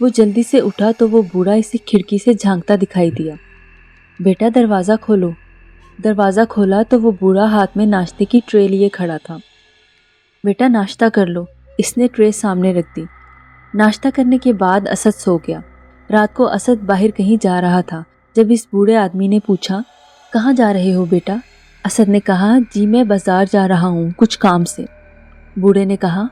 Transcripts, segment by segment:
وہ جلدی سے اٹھا تو وہ بوڑھا اسے کھڑکی سے جھانکتا دکھائی دیا۔ بیٹا دروازہ کھولو۔ دروازہ کھولا تو وہ بوڑھا ہاتھ میں ناشتے کی ٹرے لیے کھڑا تھا۔ بیٹا ناشتہ کر لو، اس نے ٹرے سامنے رکھ دی۔ ناشتہ کرنے کے بعد اسد سو گیا۔ رات کو اسد باہر کہیں جا رہا تھا جب اس بوڑھے آدمی نے پوچھا، کہاں جا رہے ہو بیٹا؟ اسد نے کہا، جی میں بازار جا رہا ہوں کچھ کام سے۔ بوڑھے نے کہا،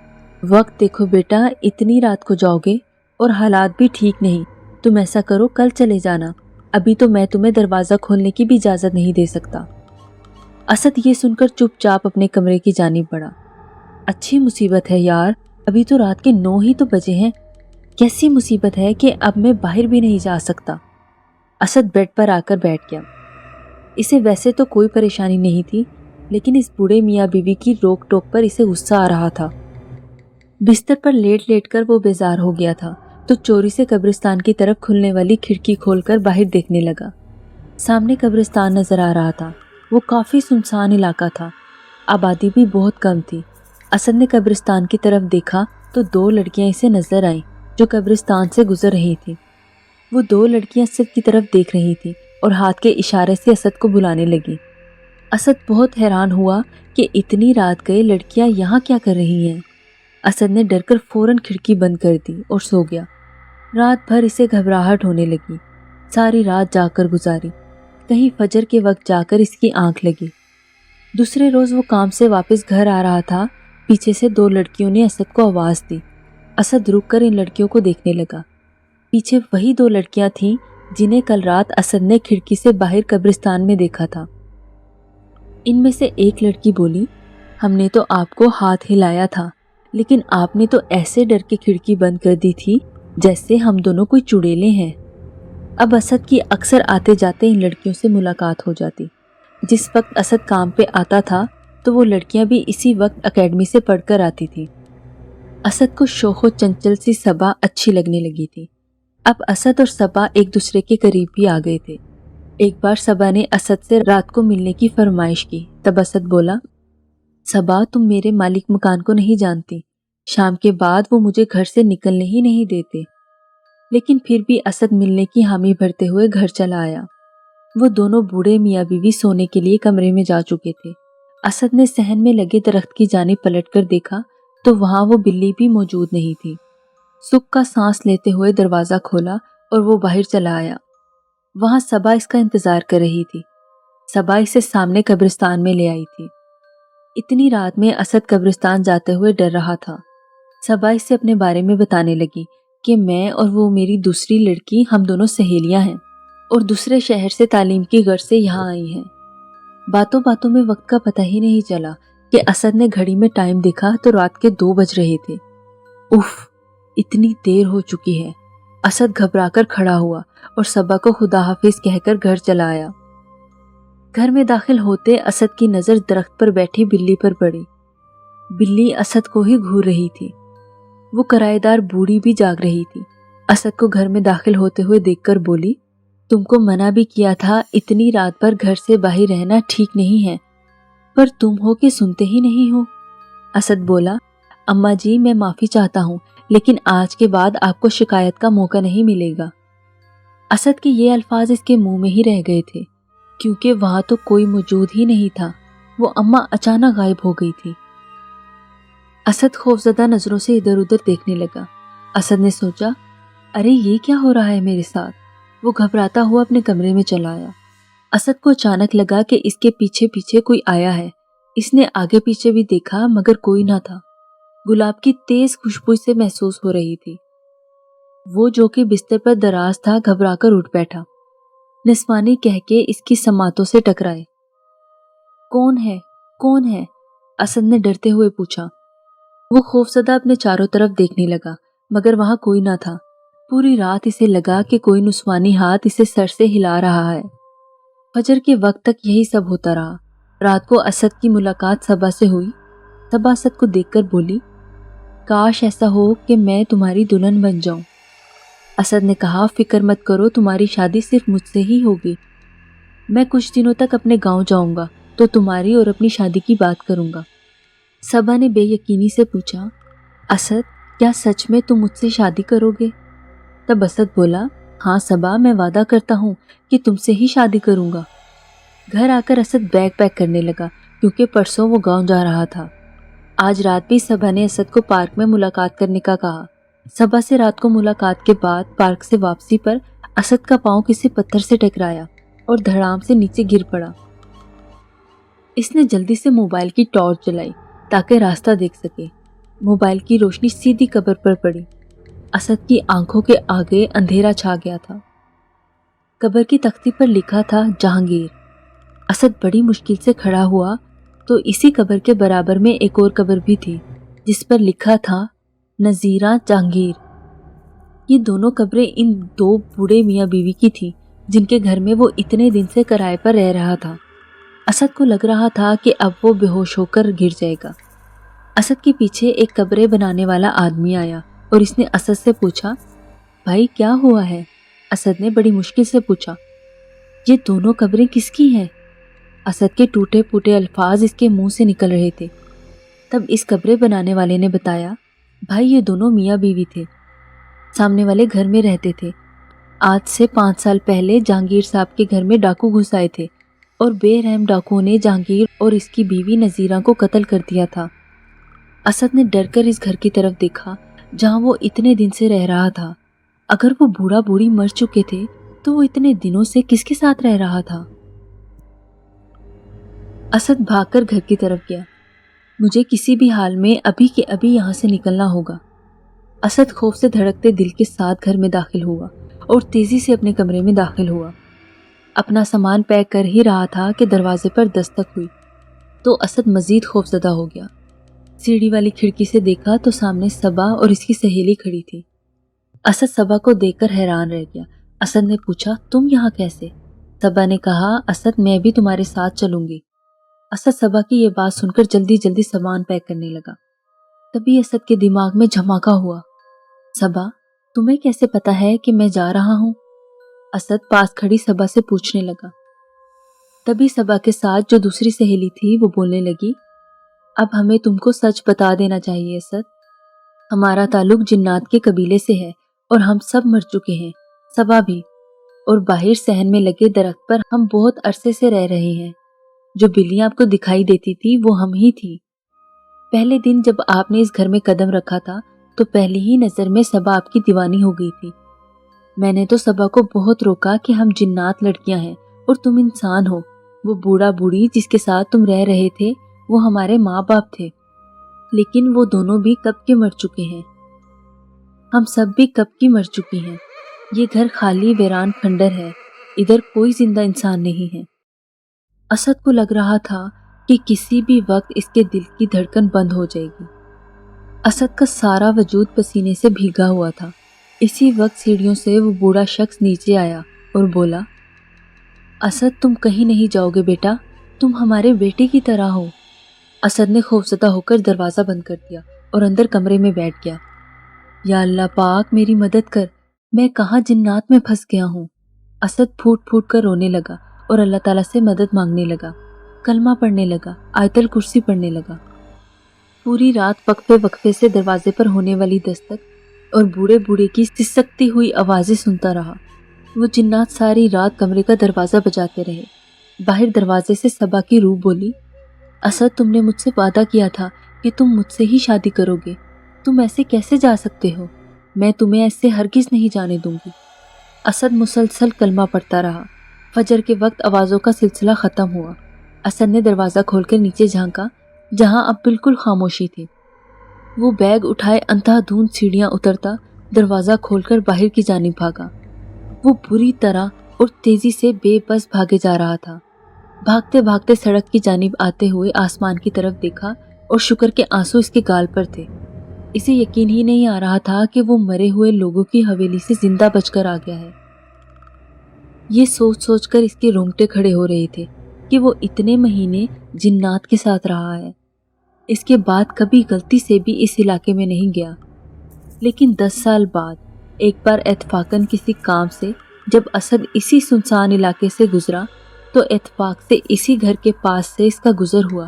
وقت دیکھو بیٹا، اتنی رات کو جاؤ گے اور حالات بھی ٹھیک نہیں، تم ایسا کرو کل چلے جانا، ابھی تو میں تمہیں دروازہ کھولنے کی بھی اجازت نہیں دے سکتا۔ اسد یہ سن کر چپ چاپ اپنے کمرے کی جانب بڑھا۔ اچھی مصیبت ہے یار، ابھی تو رات کے 9 ہی تو بجے ہیں، کیسی مصیبت ہے کہ اب میں باہر بھی نہیں جا سکتا۔ اسد بیڈ پر آ کر بیٹھ گیا۔ اسے ویسے تو کوئی پریشانی نہیں تھی، لیکن اس بوڑھے میاں بیوی کی روک ٹوک پر اسے غصہ آ رہا تھا۔ بستر پر لیٹ لیٹ کر وہ بیزار ہو گیا تھا تو چوری سے قبرستان کی طرف کھلنے والی کھڑکی کھول کر باہر دیکھنے لگا۔ سامنے قبرستان نظر آ رہا تھا۔ وہ کافی سنسان علاقہ تھا، آبادی بھی بہت کم تھی۔ اسد نے قبرستان کی طرف دیکھا تو 2 لڑکیاں اسے نظر آئیں جو قبرستان سے گزر رہی تھیں۔ وہ 2 لڑکیاں اسد کی طرف دیکھ رہی تھیں اور ہاتھ کے اشارے سے اسد کو بلانے لگی۔ اسد بہت حیران ہوا کہ اتنی رات گئے لڑکیاں یہاں کیا کر رہی ہیں۔ اسد نے ڈر کر فوراً کھڑکی بند کر دی اور سو گیا۔ رات بھر اسے گھبراہٹ ہونے لگی، ساری رات جا کر گزاری، کہیں فجر کے وقت جا کر اس کی آنکھ لگی۔ دوسرے روز وہ کام سے واپس گھر آ رہا تھا، پیچھے سے 2 لڑکیوں نے اسد کو آواز دی۔ اسد رک کر ان لڑکیوں کو دیکھنے لگا۔ پیچھے وہی 2 لڑکیاں تھیں جنہیں کل رات اسد نے کھڑکی سے باہر قبرستان میں دیکھا تھا۔ ان میں سے ایک لڑکی بولی، ہم نے تو آپ کو ہاتھ ہلایا تھا، لیکن آپ نے تو ایسے ڈر کے کھڑکی بند کر دی تھی جیسے ہم دونوں کوئی چڑیلے ہیں۔ اب اسد کی اکثر آتے جاتے ان لڑکیوں سے ملاقات ہو جاتی۔ جس وقت اسد کام پہ آتا تھا تو وہ لڑکیاں بھی اسی وقت اکیڈمی سے پڑھ کر آتی تھی۔ اسد کو شوخ و چنچل سی صبا اچھی لگنے لگی تھی۔ اب اسد اور صبا ایک دوسرے کے قریب بھی آ گئے تھے۔ ایک بار صبا نے اسد سے رات کو ملنے کی فرمائش کی، تب اسد بولا، صبا تم میرے مالک مکان کو نہیں جانتی، شام کے بعد وہ مجھے گھر سے نکلنے ہی نہیں دیتے۔ لیکن پھر بھی اسد ملنے کی حامی بھرتے ہوئے گھر چلا آیا۔ وہ دونوں بوڑھے میاں بیوی سونے کے لیے کمرے میں جا چکے تھے۔ اسد نے صحن میں لگے درخت کی جانب پلٹ کر دیکھا تو وہاں وہ بلی بھی موجود نہیں تھی۔ سکھ کا سانس لیتے ہوئے دروازہ کھولا اور وہ باہر چلا آیا۔ وہاں صبا اس کا انتظار کر رہی تھی۔ صبا اسے سامنے قبرستان میں لے آئی تھی۔ اتنی رات میں اسد قبرستان جاتے ہوئے ڈر رہا تھا۔ صبا اسے اپنے بارے میں بتانے لگی کہ میں اور وہ میری دوسری لڑکی ہم دونوں سہیلیاں ہیں اور دوسرے شہر سے تعلیم کی غرض سے یہاں آئی ہیں۔ باتوں باتوں میں وقت کا پتہ ہی نہیں چلا کہ اسد نے گھڑی میں ٹائم دیکھا تو رات کے 2 بج رہے تھے۔ اف، اتنی دیر ہو چکی ہے۔ اسد گھبرا کر کھڑا ہوا اور صبا کو خدا حافظ کہہ کر گھر چلا آیا۔ گھر میں داخل ہوتے اسد کی نظر درخت پر بیٹھی بلی پر پڑی۔ بلی اسد کو ہی گھور رہی تھی۔ وہ کرایہ دار بوڑھی بھی جاگ رہی تھی۔ اسد کو گھر میں داخل ہوتے ہوئے دیکھ کر بولی، تم کو منع بھی کیا تھا اتنی رات پر گھر سے باہر رہنا ٹھیک نہیں ہے، پر تم ہو کہ سنتے ہی نہیں ہو۔ اسد بولا، اماں جی میں معافی چاہتا ہوں، لیکن آج کے بعد آپ کو شکایت کا موقع نہیں ملے گا۔ اسد کے یہ الفاظ اس کے منہ میں ہی رہ گئے تھے، کیونکہ وہاں تو کوئی موجود ہی نہیں تھا۔ وہ اماں اچانک غائب ہو گئی تھی۔ اسد خوفزدہ نظروں سے ادھر ادھر دیکھنے لگا۔ اسد نے سوچا، ارے یہ کیا ہو رہا ہے میرے ساتھ؟ وہ گھبراتا ہوا اپنے کمرے میں چلا آیا۔ اسد کو اچانک لگا کہ اس کے پیچھے پیچھے کوئی آیا ہے۔ اس نے آگے پیچھے بھی دیکھا مگر کوئی نہ تھا۔ گلاب کی تیز خوشبو سے محسوس ہو رہی تھی۔ وہ جو کہ بستر پر دراز تھا گھبرا کر اٹھ بیٹھا۔ نسوانی کہہ کے اس کی سماعتوں سے ٹکرائے۔ کون ہے؟ کون ہے؟ اسد نے ڈرتے ہوئے پوچھا۔ وہ خوفزدہ اپنے چاروں طرف دیکھنے لگا مگر وہاں کوئی نہ تھا۔ پوری رات اسے لگا کہ کوئی نسوانی ہاتھ اسے سر سے ہلا رہا ہے۔ فجر کے وقت تک یہی سب ہوتا رہا۔ رات کو اسد کی ملاقات صبا سے ہوئی۔ صبا اسد کو دیکھ کر بولی، کاش ایسا ہو کہ میں تمہاری دلہن بن جاؤں۔ اسد نے کہا، فکر مت کرو، تمہاری شادی صرف مجھ سے ہی ہوگی۔ میں کچھ دنوں تک اپنے گاؤں جاؤں گا تو تمہاری اور اپنی شادی کی بات کروں گا۔ صبا نے بے یقینی سے پوچھا، اسد کیا سچ میں تم مجھ سے شادی کرو گے؟ تب اسد بولا، ہاں صبا، میں وعدہ کرتا ہوں کہ تم سے ہی شادی کروں گا۔ گھر آ کر اسد بیگ پیک کرنے لگا کیونکہ پرسوں وہ گاؤں جا رہا تھا۔ آج رات بھی صبا نے اسد کو پارک میں ملاقات کرنے کا کہا۔ صبا سے رات کو ملاقات کے بعد پارک سے واپسی پر اسد کا پاؤں کسی پتھر سے ٹکرایا اور دھڑام سے نیچے گر پڑا۔ اس نے جلدی سے موبائل کی ٹارچ جلائی تاکہ راستہ دیکھ سکے۔ موبائل کی روشنی سیدھی قبر پر پڑی۔ اسد کی آنکھوں کے آگے اندھیرا چھا گیا تھا۔ قبر کی تختی پر لکھا تھا جہانگیر۔ اسد بڑی مشکل سے کھڑا ہوا تو اسی قبر کے برابر میں ایک اور قبر بھی تھی جس پر لکھا تھا نذیرہ جہانگیر۔ یہ دونوں قبریں ان دو بوڑھے میاں بیوی کی تھی جن کے گھر میں وہ اتنے دن سے کرائے پر رہ رہا تھا۔ اسد کو لگ رہا تھا کہ اب وہ بے ہوش ہو کر گر جائے گا۔ اسد کے پیچھے ایک قبریں بنانے والا آدمی آیا اور اس نے اسد سے پوچھا، بھائی کیا ہوا ہے؟ اسد نے بڑی مشکل سے پوچھا، یہ دونوں قبریں کس کی ہیں؟ اسد کے ٹوٹے پھوٹے الفاظ اس کے منہ سے نکل رہے تھے۔ تب اس قبریں بنانے والے نے بتایا، بھائی یہ دونوں میاں بیوی تھے، سامنے والے گھر میں رہتے تھے۔ آج سے 5 سال پہلے جہانگیر صاحب کے گھر میں ڈاکو گھس آئے تھے اور بے رحم ڈاکوؤں نے جہانگیر اور اس کی بیوی نذیرہ کو قتل کر دیا تھا۔ اسد نے ڈر کر اس گھر کی طرف دیکھا جہاں وہ اتنے دن سے رہ رہا تھا۔ اگر وہ بوڑھا بوڑھی مر چکے تھے تو وہ اتنے دنوں سے کس کے ساتھ رہ رہا تھا؟ اسد بھاگ کر گھر کی طرف گیا۔ مجھے کسی بھی حال میں ابھی کے ابھی یہاں سے نکلنا ہوگا۔ اسد خوف سے دھڑکتے دل کے ساتھ گھر میں داخل ہوا اور تیزی سے اپنے کمرے میں داخل ہوا۔ اپنا سامان پیک کر ہی رہا تھا کہ دروازے پر دستک ہوئی تو اسد مزید خوفزدہ ہو گیا۔ سیڑھی والی کھڑکی سے دیکھا تو سامنے صبا اور اس کی سہیلی کھڑی تھی۔ اسد صبا کو دیکھ کر حیران رہ گیا۔ اسد نے پوچھا، تم یہاں کیسے؟ صبا نے کہا، اسد میں بھی تمہارے ساتھ چلوں گی۔ اسد صبا کی یہ بات سن کر جلدی جلدی سامان پیک کرنے لگا۔ تبھی اسد کے دماغ میں جھماکا ہوا، صبا تمہیں کیسے پتا ہے کہ میں جا رہا ہوں؟ اسد پاس کھڑی صبا سے پوچھنے لگا۔ تبھی صبا کے ساتھ جو دوسری سہیلی تھی وہ بولنے لگی، اب ہمیں تم کو سچ بتا دینا چاہیے اسد، ہمارا تعلق جنات کے قبیلے سے ہے اور ہم سب مر چکے ہیں، صبا بھی، اور باہر صحن میں لگے درخت پر ہم بہت عرصے سے رہ رہے ہیں۔ جو بلیاں آپ کو دکھائی دیتی تھی وہ ہم ہی تھی۔ پہلے دن جب آپ نے اس گھر میں قدم رکھا تھا تو پہلی ہی نظر میں صبا آپ کی دیوانی ہو گئی تھی۔ میں نے تو صبا کو بہت روکا کہ ہم جنات لڑکیاں ہیں اور تم انسان ہو۔ وہ بوڑھا بوڑھی جس کے ساتھ تم رہ رہے تھے وہ ہمارے ماں باپ تھے، لیکن وہ دونوں بھی کب کے مر چکے ہیں۔ ہم سب بھی کب کی مر چکی ہیں۔ یہ گھر خالی ویران کھنڈر ہے، ادھر کوئی زندہ انسان نہیں ہے۔ اسد کو لگ رہا تھا کہ کسی بھی وقت اس کے دل کی دھڑکن بند ہو جائے گی۔ اسد کا سارا وجود پسینے سے بھیگا ہوا تھا۔ اسی وقت سیڑھیوں سے وہ بوڑھا شخص نیچے آیا اور بولا، اسد تم کہیں نہیں جاؤ گے بیٹا، تم ہمارے بیٹے کی طرح ہو۔ اسد نے خوفزدہ ہو کر دروازہ بند کر دیا اور اندر کمرے میں بیٹھ گیا۔ یا اللہ پاک میری مدد کر، میں کہاں جنات میں پھنس گیا ہوں۔ اسد پھوٹ پھوٹ کر رونے لگا اور اللہ تعالیٰ سے مدد مانگنے لگا، کلمہ پڑھنے لگا، آیت الکرسی پڑھنے لگا۔ پوری رات وقفے وقفے سے دروازے پر ہونے والی دستک اور بوڑھے بوڑھے کی سسکتی ہوئی آوازیں سنتا رہا۔ وہ جنات ساری رات کمرے کا دروازہ بجاتے رہے۔ باہر دروازے سے صبا کی روح بولی، اسد تم نے مجھ سے وعدہ کیا تھا کہ تم مجھ سے ہی شادی کرو گے، تم ایسے کیسے جا سکتے ہو؟ میں تمہیں ایسے ہرگز نہیں جانے دوں گی۔ اسد مسلسل کلمہ پڑھتا رہا۔ فجر کے وقت آوازوں کا سلسلہ ختم ہوا۔ اسد نے دروازہ کھول کر نیچے جھانکا جہاں اب بالکل خاموشی تھی۔ وہ بیگ اٹھائے اندھا دھند سیڑھیاں اترتا دروازہ کھول کر باہر کی جانب بھاگا۔ وہ بری طرح اور تیزی سے بے بس بھاگے جا رہا تھا۔ بھاگتے بھاگتے سڑک کی جانب آتے ہوئے آسمان کی طرف دیکھا اور شکر کے آنسو اس کے گال پر تھے۔ اسے یقین ہی نہیں آ رہا تھا کہ وہ مرے ہوئے لوگوں کی حویلی سے زندہ بچ کر آ گیا ہے۔ یہ سوچ سوچ کر اس کے رونگٹے کھڑے ہو رہے تھے کہ وہ اتنے مہینے جنات کے ساتھ رہا ہے، اس کے بعد کبھی غلطی سے بھی اس علاقے میں نہیں گیا۔ لیکن 10 سال بعد ایک بار اتفاقاً کسی کام سے جب اسد اسی سنسان علاقے سے گزرا تو اتفاق سے اسی گھر کے پاس سے اس کا گزر ہوا۔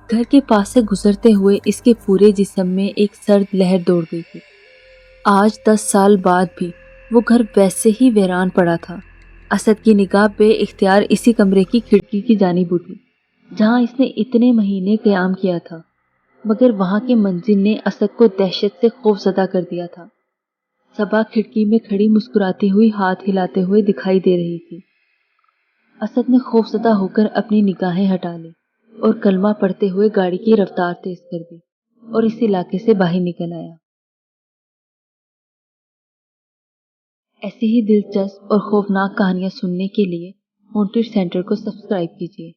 گھر کے پاس سے گزرتے ہوئے اس کے پورے جسم میں ایک سرد لہر دوڑ گئی تھی۔ آج 10 سال بعد بھی وہ گھر ویسے ہی ویران پڑا تھا۔ اسد کی نگاہ بے اختیار اسی کمرے کی کھڑکی کی جانب اٹھی جہاں اس نے اتنے مہینے قیام کیا تھا، مگر وہاں کے منظر نے اسد کو دہشت سے خوف زدہ کر دیا تھا۔ صبا کھڑکی میں کھڑی مسکراتی ہوئی ہاتھ ہلاتے ہوئے دکھائی دے رہی تھی۔ اسد نے خوف زدہ ہو کر اپنی نگاہیں ہٹا لی اور کلمہ پڑھتے ہوئے گاڑی کی رفتار تیز کر دی اور اس علاقے سے باہر نکل آیا۔ ایسی ہی دلچسپ اور خوفناک کہانیاں سننے کے لیے ہانٹڈ سینٹر کو سبسکرائب کیجیے۔